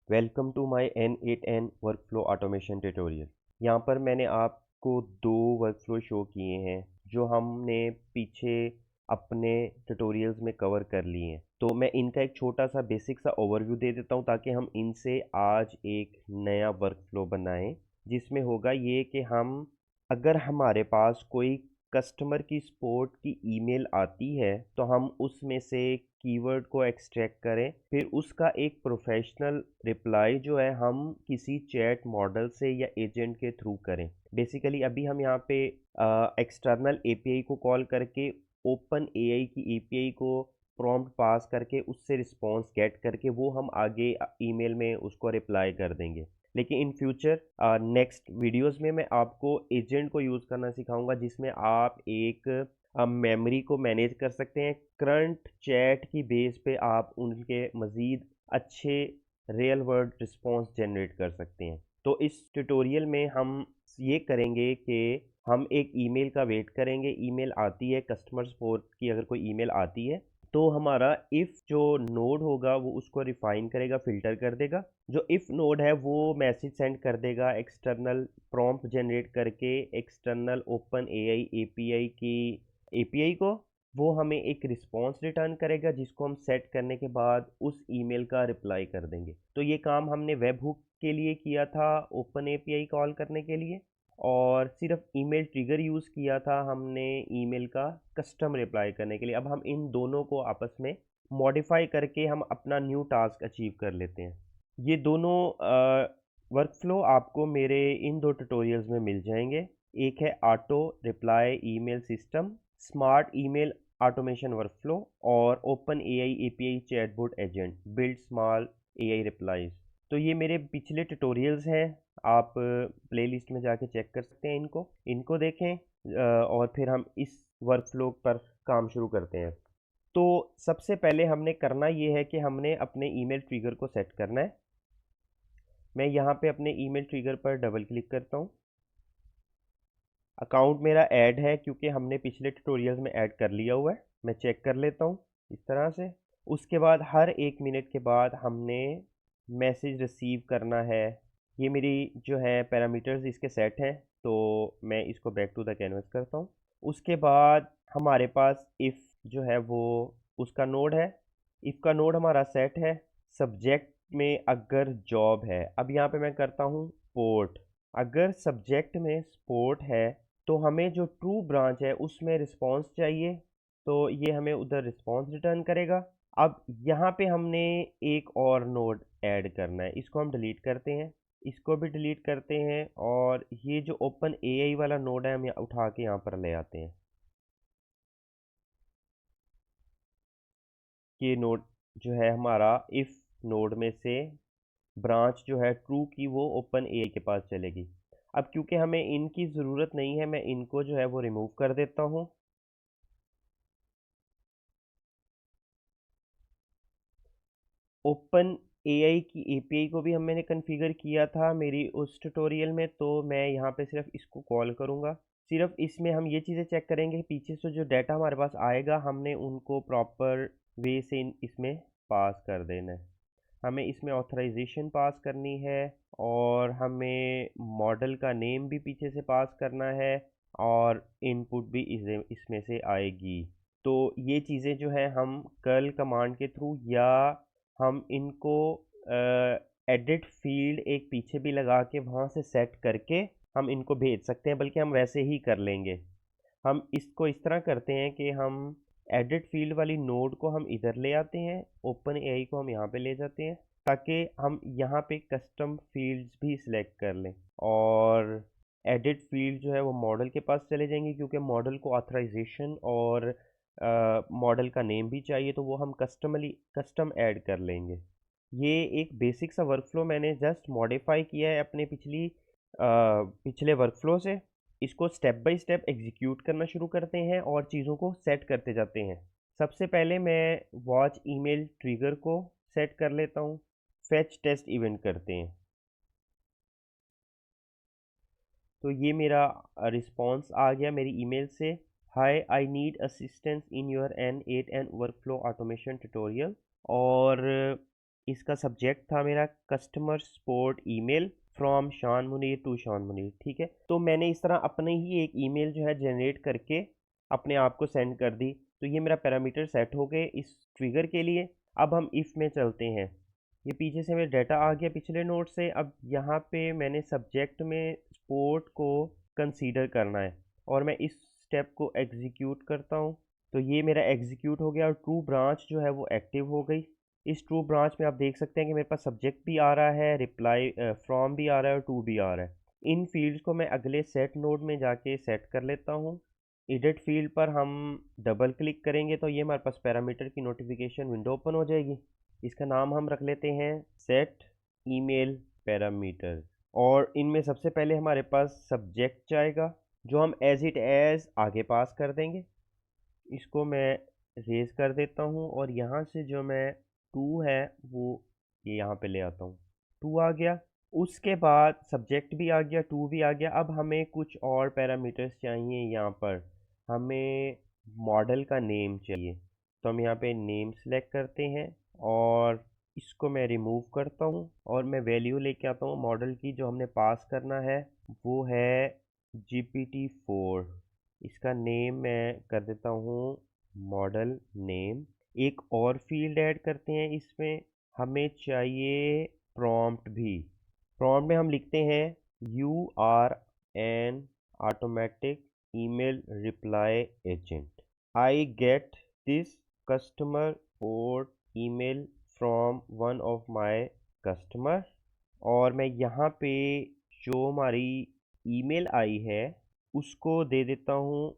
Welcome to my N8N workflow automation tutorial. यहाँ पर मैंने आपको दो वर्कफ्लो शो किए हैं जो हमने पीछे अपने ट्यूटोरियल्स में कवर कर लिए हैं। तो मैं इनका एक छोटा सा बेसिक सा ओवरव्यू दे देता हूँ ताकि हम इनसे आज एक नया वर्कफ्लो बनाएं, जिसमें होगा ये कि हम अगर हमारे पास कोई कस्टमर की सपोर्ट की ईमेल आती है तो हम उसमें से कीवर्ड को एक्सट्रैक्ट करें, फिर उसका एक प्रोफेशनल रिप्लाई जो है हम किसी चैट मॉडल से या एजेंट के थ्रू करें। बेसिकली अभी हम यहाँ पे एक्सटर्नल एपीआई को कॉल करके ओपन एआई की एपीआई को प्रॉम्प्ट पास करके उससे रिस्पॉन्स गेट करके वो हम आगे ईमेल में उसको रिप्लाई कर देंगे। लेकिन इन फ्यूचर नेक्स्ट वीडियोस में मैं आपको एजेंट को यूज़ करना सिखाऊंगा, जिसमें आप एक मेमोरी को मैनेज कर सकते हैं। करंट चैट की बेस पे आप उनके मज़ीद अच्छे रियल वर्ल्ड रिस्पॉन्स जनरेट कर सकते हैं। तो इस ट्यूटोरियल में हम ये करेंगे कि हम एक ईमेल का वेट करेंगे। ईमेल आती है कस्टमर सपोर्ट की, अगर कोई ईमेल आती है तो हमारा इफ़ जो नोड होगा वो उसको रिफाइन करेगा, फ़िल्टर कर देगा। जो इफ़ नोड है वो मैसेज सेंड कर देगा एक्सटर्नल प्रॉम्प्ट जनरेट करके एक्सटर्नल ओपन एआई एपीआई की एपीआई को। वो हमें एक रिस्पॉन्स रिटर्न करेगा जिसको हम सेट करने के बाद उस ईमेल का रिप्लाई कर देंगे। तो ये काम हमने वेब हुक के लिए किया था, ओपन एपीआई कॉल करने के लिए, और सिर्फ ईमेल ट्रिगर यूज़ किया था हमने ईमेल का कस्टम रिप्लाई करने के लिए। अब हम इन दोनों को आपस में मॉडिफाई करके हम अपना न्यू टास्क अचीव कर लेते हैं। ये दोनों वर्कफ्लो आपको मेरे इन दो ट्यूटोरियल्स में मिल जाएंगे। एक है auto reply email system, smart email automation workflow, और open AI API chatbot agent build small AI replies. तो ये मेरे पिछले ट्यूटोरियल्स हैं, आप प्लेलिस्ट में जाके चेक कर सकते हैं। इनको इनको देखें और फिर हम इस वर्कफ्लो पर काम शुरू करते हैं। तो सबसे पहले हमने करना ये है कि हमने अपने ईमेल ट्रिगर को सेट करना है। मैं यहाँ पे अपने ईमेल ट्रिगर पर डबल क्लिक करता हूँ। अकाउंट मेरा ऐड है क्योंकि हमने पिछले ट्यूटोरियल्स में ऐड कर लिया हुआ है। मैं चेक कर लेता हूँ इस तरह से। उसके बाद हर 1 मिनट के बाद हमने मैसेज रिसीव करना है। ये मेरी जो है पैरामीटर्स इसके सेट हैं, तो मैं इसको बैक टू द कैनवस करता हूँ। उसके बाद हमारे पास इफ़ जो है वो उसका नोड है। इफ़ का नोड हमारा सेट है। सब्जेक्ट में अगर जॉब है, अब यहाँ पे मैं करता हूँ पोर्ट। अगर सब्जेक्ट में स्पोर्ट है तो हमें जो ट्रू ब्रांच है उसमें रिस्पॉन्स चाहिए, तो ये हमें उधर रिस्पॉन्स रिटर्न करेगा। अब यहाँ पे हमने एक और नोड ऐड करना है, इसको हम डिलीट करते हैं, इसको भी डिलीट करते हैं, और ये जो ओपन एआई वाला नोड है हम उठा के यहाँ पर ले आते हैं। ये नोड जो है हमारा इफ़ नोड में से ब्रांच जो है ट्रू की वो ओपन एआई के पास चलेगी। अब क्योंकि हमें इनकी ज़रूरत नहीं है, मैं इनको जो है वो रिमूव कर देता हूँ। ओपन एआई की एपीआई को भी मैंने कॉन्फ़िगर किया था मेरी उस ट्यूटोरियल में, तो मैं यहाँ पे सिर्फ इसको कॉल करूँगा। सिर्फ इसमें हम ये चीज़ें चेक करेंगे कि पीछे से जो डाटा हमारे पास आएगा हमने उनको प्रॉपर वे से इसमें पास कर देना है। हमें इसमें ऑथराइजेशन पास करनी है, और हमें मॉडल का नेम भी पीछे से पास करना है, और इनपुट भी इसमें से आएगी। तो ये चीज़ें जो है हम कर्ल कमांड के थ्रू, या हम इनको एडिट फील्ड एक पीछे भी लगा के वहाँ से सेट करके हम इनको भेज सकते हैं, बल्कि हम वैसे ही कर लेंगे। हम इसको इस तरह करते हैं कि हम एडिट फील्ड वाली नोड को हम इधर ले आते हैं, ओपन एआई को हम यहाँ पे ले जाते हैं, ताकि हम यहाँ पे कस्टम फील्ड्स भी सिलेक्ट कर लें। और एडिट फील्ड जो है वो मॉडल के पास चले जाएंगे, क्योंकि मॉडल को ऑथराइजेशन और मॉडल का नेम भी चाहिए, तो वो हम कस्टम ऐड कर लेंगे। ये एक बेसिक सा वर्कफ्लो मैंने जस्ट मॉडिफाई किया है अपने पिछले वर्कफ्लो से। इसको स्टेप बाय स्टेप एग्जीक्यूट करना शुरू करते हैं और चीज़ों को सेट करते जाते हैं। सबसे पहले मैं वॉच ईमेल ट्रिगर को सेट कर लेता हूँ। फेच टेस्ट इवेंट करते हैं। तो ये मेरा रिस्पॉन्स आ गया मेरी ईमेल से। Hi, I need assistance in your N8N workflow automation tutorial. और इसका सब्जेक्ट था मेरा कस्टमर सपोर्ट ईमेल फ्रॉम शान मुनीर टू शान मुनीर। ठीक है, तो मैंने इस तरह अपने ही एक ईमेल जो है जनरेट करके अपने आप को सेंड कर दी। तो ये मेरा पैरामीटर सेट हो गए इस ट्रिगर के लिए। अब हम इफ़ में चलते हैं। ये पीछे से मेरा डाटा आ गया पिछले नोट से। अब यहाँ पे मैंने सब्जेक्ट में स्पोर्ट को कंसीडर करना है और मैं इस स्टेप को एग्जीक्यूट करता हूँ। तो ये मेरा एग्जीक्यूट हो गया और ट्रू ब्रांच जो है वो एक्टिव हो गई। इस ट्रू ब्रांच में आप देख सकते हैं कि मेरे पास सब्जेक्ट भी आ रहा है, रिप्लाई फ्रॉम भी आ रहा है और टू भी आ रहा है। इन फील्ड्स को मैं अगले सेट नोड में जाके सेट कर लेता हूँ। एडिट फील्ड पर हम डबल क्लिक करेंगे तो ये हमारे पास पैरामीटर की नोटिफिकेशन विंडो ओपन हो जाएगी। इसका नाम हम रख लेते हैं सेट ईमेल पैरामीटर। और इनमें सबसे पहले हमारे पास सब्जेक्ट जाएगा जो हम एज इट एज आगे पास कर देंगे। इसको मैं रेज कर देता हूँ और यहाँ से जो मैं टू है वो ये यहाँ पे ले आता हूँ। टू आ गया। उसके बाद सब्जेक्ट भी आ गया, टू भी आ गया। अब हमें कुछ और पैरामीटर्स चाहिए। यहाँ पर हमें मॉडल का नेम चाहिए, तो हम यहाँ पे नेम सेलेक्ट करते हैं और इसको मैं रिमूव करता हूँ और मैं वैल्यू लेके आता हूँ मॉडल की। जो हमने पास करना है वो है GPT-4। इसका नेम मैं कर देता हूँ मॉडल नेम। एक और फील्ड ऐड करते हैं इसमें, हमें चाहिए प्रॉम्प्ट भी। प्रॉम्प्ट में हम लिखते हैं you are an automatic email reply agent. I get this customer और email from one of my customer. और मैं यहाँ पे जो हमारी ईमेल आई है उसको दे देता हूँ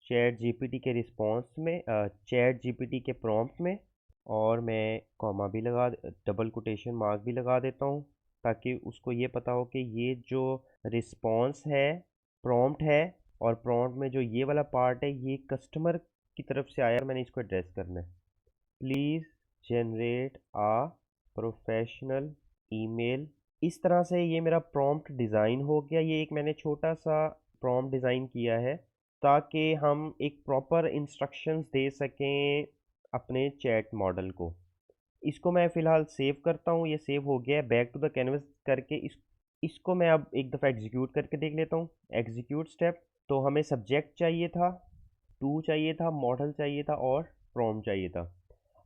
चैट जीपीटी के रिस्पॉन्स में, चैट जीपीटी के प्रॉम्प्ट में। और मैं कॉमा भी लगा, डबल कोटेशन मार्क भी लगा देता हूँ ताकि उसको ये पता हो कि ये जो रिस्पॉन्स है प्रॉम्प्ट है और प्रॉम्प्ट में जो ये वाला पार्ट है ये कस्टमर की तरफ से आया और मैंने इसको एड्रेस करना है। Please generate a professional email. इस तरह से ये मेरा प्रॉम्प्ट डिज़ाइन हो गया। ये एक मैंने छोटा सा प्रॉम्प्ट डिज़ाइन किया है ताकि हम एक प्रॉपर इंस्ट्रक्शंस दे सकें अपने चैट मॉडल को। इसको मैं फ़िलहाल सेव करता हूँ। ये सेव हो गया है। बैक टू द कैनवस करके इसको मैं अब एक दफ़ा एग्जीक्यूट करके देख लेता हूँ। Execute step. तो हमें सब्जेक्ट चाहिए था, टू चाहिए था, मॉडल चाहिए था और प्रॉम्प्ट चाहिए था।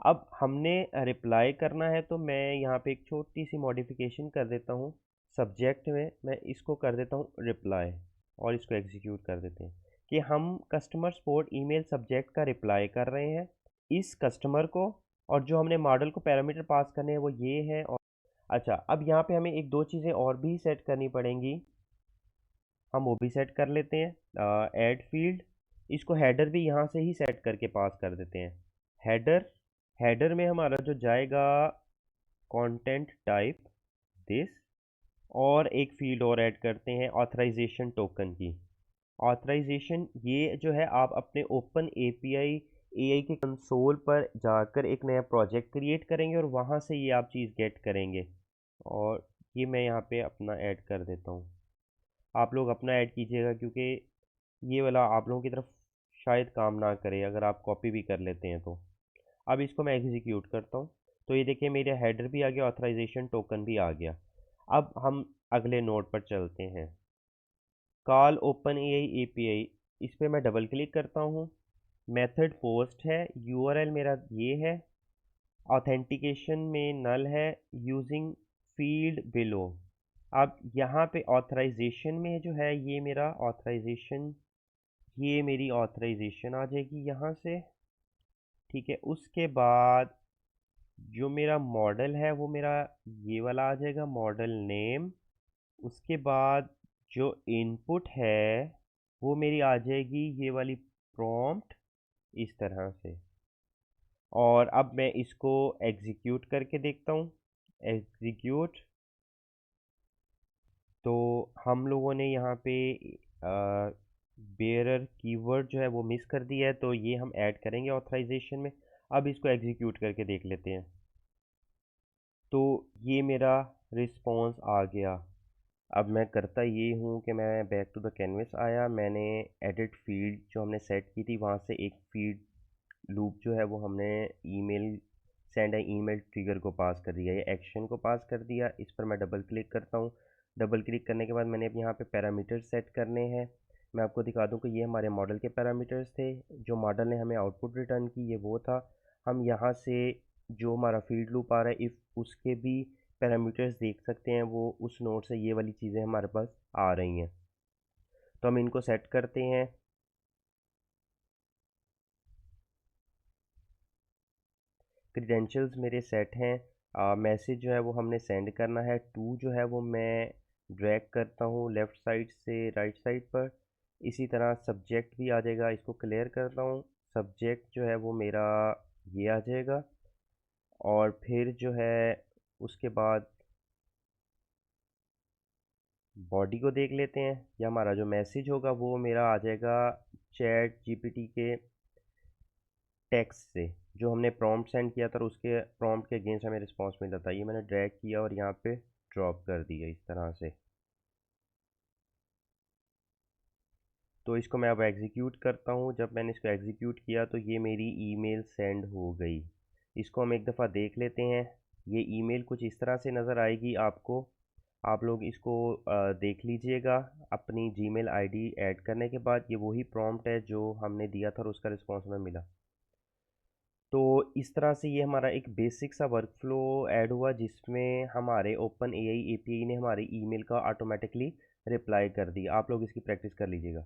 अब हमने रिप्लाई करना है तो मैं यहाँ पे एक छोटी सी मॉडिफिकेशन कर देता हूँ। सब्जेक्ट में मैं इसको कर देता हूँ रिप्लाई और इसको एग्जीक्यूट कर देते हैं कि हम कस्टमर सपोर्ट ईमेल सब्जेक्ट का रिप्लाई कर रहे हैं इस कस्टमर को। और जो हमने मॉडल को पैरामीटर पास करने हैं वो ये है। और अच्छा, अब यहाँ पे हमें एक दो चीज़ें और भी सेट करनी पड़ेंगी, हम वो भी सेट कर लेते हैं। ऐड फील्ड, इसको हेडर भी यहाँ से ही सेट करके पास कर देते हैं। हेडर, हेडर में हमारा जो जाएगा कंटेंट टाइप दिस। और एक फील्ड और ऐड करते हैं ऑथराइजेशन टोकन की। ऑथराइजेशन ये जो है आप अपने ओपन एपीआई एआई के कंसोल पर जाकर एक नया प्रोजेक्ट क्रिएट करेंगे और वहाँ से ये आप चीज़ गेट करेंगे। और ये मैं यहाँ पे अपना ऐड कर देता हूँ। आप लोग अपना ऐड कीजिएगा क्योंकि ये वाला आप लोगों की तरफ शायद काम ना करे अगर आप कॉपी भी कर लेते हैं तो। अब इसको मैं एग्जीक्यूट करता हूँ तो ये देखिए मेरा हेडर भी आ गया, ऑथराइजेशन टोकन भी आ गया। अब हम अगले नोड पर चलते हैं। कॉल ओपन एआई एपीआई, इस पर मैं डबल क्लिक करता हूँ। मेथड पोस्ट है, यूआरएल मेरा ये है। ऑथेंटिकेशन में नल है, यूजिंग फील्ड बिलो। अब यहाँ पे ऑथराइजेशन में जो है ये मेरा ऑथराइजेशन, ये मेरी ऑथराइजेशन आ जाएगी यहाँ से। ठीक है, उसके बाद जो मेरा मॉडल है वो मेरा ये वाला आ जाएगा मॉडल नेम। उसके बाद जो इनपुट है वो मेरी आ जाएगी ये वाली प्रॉम्प्ट इस तरह से। और अब मैं इसको एग्जीक्यूट करके देखता हूँ। एग्जीक्यूट। तो हम लोगों ने यहाँ पे बेरर कीवर्ड जो है वो मिस कर दिया है तो ये हम ऐड करेंगे ऑथराइजेशन में। अब इसको एग्जीक्यूट करके देख लेते हैं। तो ये मेरा रिस्पॉन्स आ गया। अब मैं करता ये हूँ कि मैं बैक टू द कैनवस आया, मैंने एडिट फील्ड जो हमने सेट की थी वहाँ से एक फील्ड लूप जो है वो हमने ईमेल सेंड ए ईमेल ट्रिगर को पास कर दिया, ये एक्शन को पास कर दिया। इस पर मैं डबल क्लिक करता हूँ। डबल क्लिक करने के बाद मैंने अब यहाँ पे पैरामीटर्स सेट करने हैं। मैं आपको दिखा दूँ कि ये हमारे मॉडल के पैरामीटर्स थे। जो मॉडल ने हमें आउटपुट रिटर्न की ये वो था। हम यहाँ से जो हमारा फील्ड लूप आ रहा है इफ़ उसके भी पैरामीटर्स देख सकते हैं, वो उस नोड से ये वाली चीज़ें हमारे पास आ रही हैं। तो हम इनको सेट करते हैं। क्रीडेंशियल्स मेरे सेट हैं। मैसेज जो है वो हमने सेंड करना है। टू जो है वो मैं ड्रैग करता हूँ लेफ़्ट साइड से राइट साइड पर। इसी तरह सब्जेक्ट भी आ जाएगा, इसको क्लियर करता हूँ। सब्जेक्ट जो है वो मेरा ये आ जाएगा। और फिर जो है उसके बाद बॉडी को देख लेते हैं। या हमारा जो मैसेज होगा वो मेरा आ जाएगा चैट जीपीटी के टेक्स्ट से, जो हमने प्रॉम्प्ट सेंड किया था और उसके प्रॉम्प्ट के अगेंस्ट हमें रिस्पांस मिला था। ये मैंने ड्रैग किया और यहाँ पे ड्रॉप कर दिया इस तरह से। तो इसको मैं अब एग्जीक्यूट करता हूँ। जब मैंने इसको एग्जीक्यूट किया तो ये मेरी ईमेल सेंड हो गई। इसको हम एक दफ़ा देख लेते हैं। ये ईमेल कुछ इस तरह से नज़र आएगी आपको। आप लोग इसको देख लीजिएगा। अपनी जीमेल आईडी ऐड करने के बाद ये वही प्रॉम्प्ट है जो हमने दिया था और उसका रिस्पांस हमें मिला। तो इस तरह से ये हमारा एक बेसिक सा वर्कफ्लो ऐड हुआ, जिसमें हमारे ओपन एआई एपीआई ने हमारी ईमेल का ऑटोमेटिकली रिप्लाई कर दिया। आप लोग इसकी प्रैक्टिस कर लीजिएगा।